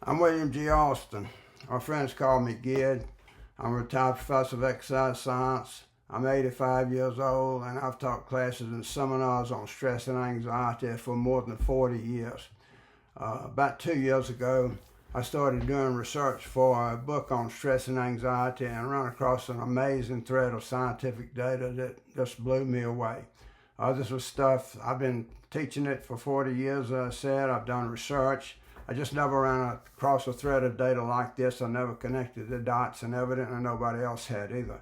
I'm William G. Alston. Our friends call me Gid. I'm a retired professor of exercise science. I'm 85 years old and I've taught classes and seminars on stress and anxiety for more than 40 years. About 2 years ago, I started doing research for a book on stress and anxiety and ran across an amazing thread of scientific data that just blew me away. This was stuff, I've been teaching it for 40 years, as I said. I've done research. I just never ran across a thread of data like this. I never connected the dots, and evidently nobody else had either.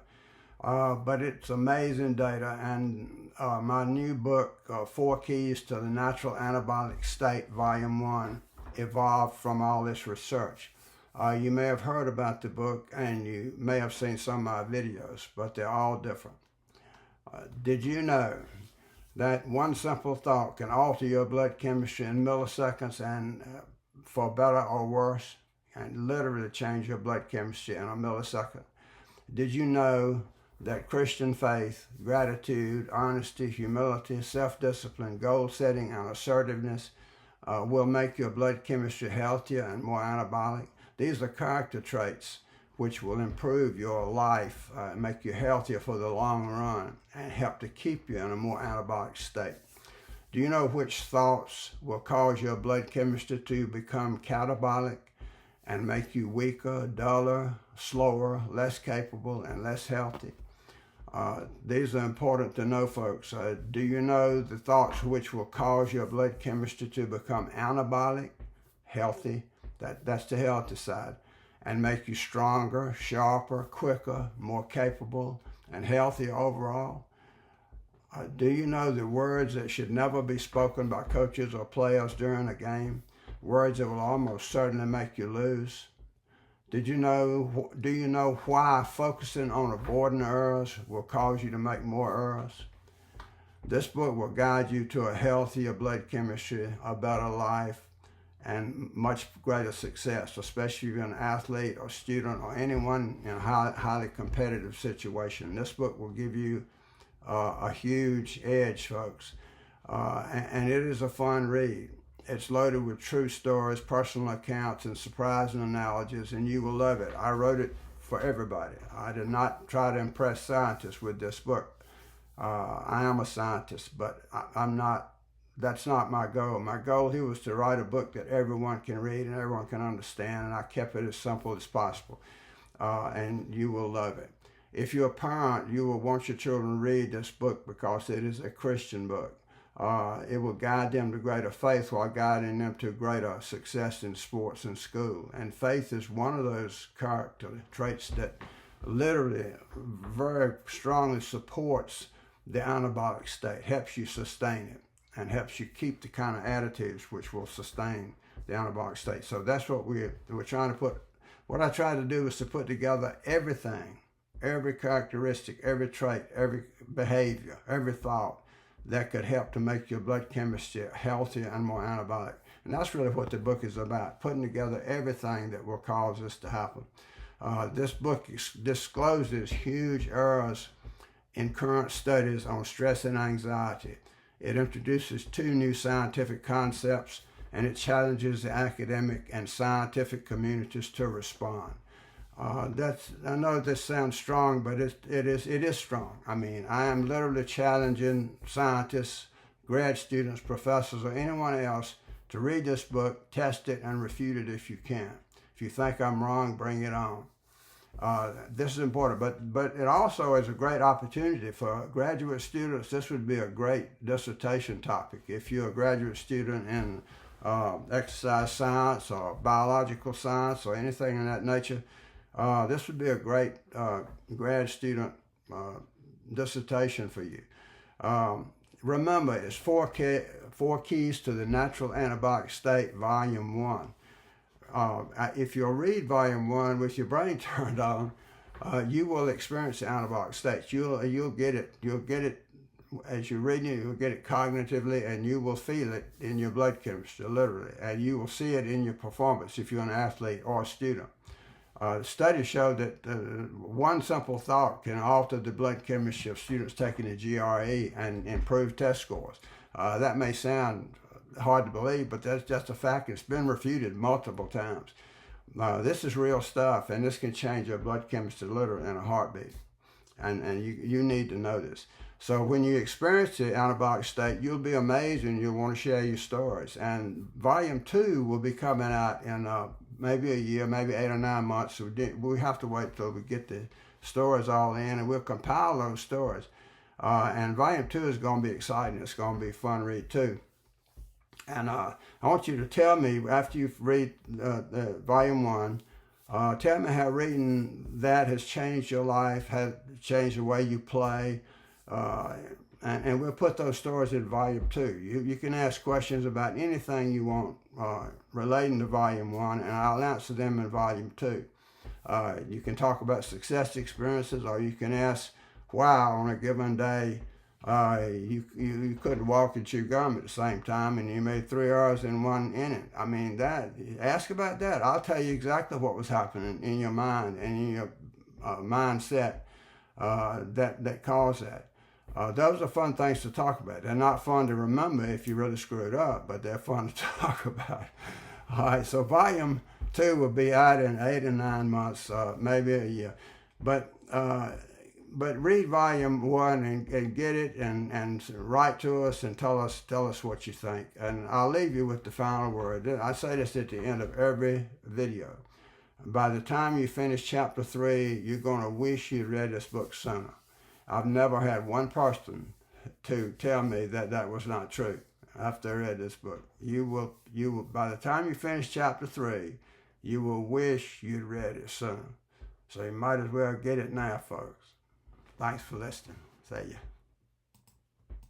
But it's amazing data, and my new book, 4 Keys to the Natural Anabolic State, Volume 1, evolved from all this research. You may have heard about the book, and you may have seen some of my videos, but they're all different. Did you know that one simple thought can alter your blood chemistry in milliseconds and for better or worse, and literally change your blood chemistry in a millisecond? Did you know that Christian faith, gratitude, honesty, humility, self-discipline, goal setting, and assertiveness will make your blood chemistry healthier and more anabolic? These are character traits which will improve your life, make you healthier for the long run, and help to keep you in a more anabolic state. Do you know which thoughts will cause your blood chemistry to become catabolic and make you weaker, duller, slower, less capable, and less healthy? These are important to know, folks. Do you know the thoughts which will cause your blood chemistry to become anabolic, healthy? That's the healthy side. And make you stronger, sharper, quicker, more capable, and healthier overall? Do you know the words that should never be spoken by coaches or players during a game? Words that will almost certainly make you lose? Do you know why focusing on avoiding errors will cause you to make more errors? This book will guide you to a healthier blood chemistry, a better life, and much greater success, especially if you're an athlete or student or anyone in a highly competitive situation. This book will give you a huge edge, folks, and it is a fun read. It's loaded with true stories, personal accounts, and surprising analogies, and you will love it. I wrote it for everybody. I did not try to impress scientists with this book. I am a scientist, but I'm not. That's not my goal. My goal here was to write a book that everyone can read and everyone can understand, and I kept it as simple as possible. And you will love it. If you're a parent, you will want your children to read this book because it is a Christian book. It will guide them to greater faith while guiding them to greater success in sports and school. And faith is one of those character traits that literally very strongly supports the anabolic state, helps you sustain it, and helps you keep the kind of attitudes which will sustain the anabolic state. So that's what we're trying to put. What I tried to do was to put together everything, every characteristic, every trait, every behavior, every thought that could help to make your blood chemistry healthier and more anabolic. And that's really what the book is about, putting together everything that will cause this to happen. This book discloses huge errors in current studies on stress and anxiety. It introduces 2 new scientific concepts, and it challenges the academic and scientific communities to respond. I know this sounds strong, but it is strong. I mean, I am literally challenging scientists, grad students, professors, or anyone else to read this book, test it, and refute it if you can. If you think I'm wrong, bring it on. This is important, but it also is a great opportunity for graduate students. This would be a great dissertation topic. If you're a graduate student in exercise science or biological science or anything of that nature, this would be a great grad student dissertation for you. Remember, it's 4 Keys to the Natural Anabolic State, Volume 1. If you'll read Volume 1 with your brain turned on, you will experience the anabolic states. You'll get it. You'll get it as you're reading it. You'll get it cognitively, and you will feel it in your blood chemistry, literally, and you will see it in your performance if you're an athlete or a student. Studies show that one simple thought can alter the blood chemistry of students taking the GRE and improve test scores. That may sound hard to believe, but that's just a fact. It's been refuted multiple times. This is real stuff, and this can change your blood chemistry literally in a heartbeat. And you need to know this. So when you experience the anabolic state, you'll be amazed and you'll want to share your stories. And volume 2 will be coming out in maybe a year, maybe 8 or 9 months. So we have to wait till we get the stories all in, and we'll compile those stories. And volume 2 is going to be exciting. It's going to be a fun read too. And I want you to tell me, after you've read volume 1, tell me how reading that has changed your life, has changed the way you play. And we'll put those stories in volume 2. You can ask questions about anything you want relating to volume 1, and I'll answer them in volume 2. You can talk about success experiences, or you can ask why on a given day you couldn't walk and chew gum at the same time, and you made 3 hours in 1 inning. I mean, ask about that. I'll tell you exactly what was happening in your mind and in your mindset that caused that. Those are fun things to talk about. They're not fun to remember if you really screwed up, but they're fun to talk about. All right, so volume 2 will be out in 8 or 9 months, maybe a year. But read volume 1 and get it and write to us and tell us what you think. And I'll leave you with the final word. I say this at the end of every video. By the time you finish chapter 3, you're going to wish you'd read this book sooner. I've never had one person to tell me that was not true after I read this book. You will, by the time you finish chapter 3, you will wish you'd read it sooner. So you might as well get it now, folks. Thanks for listening. See ya.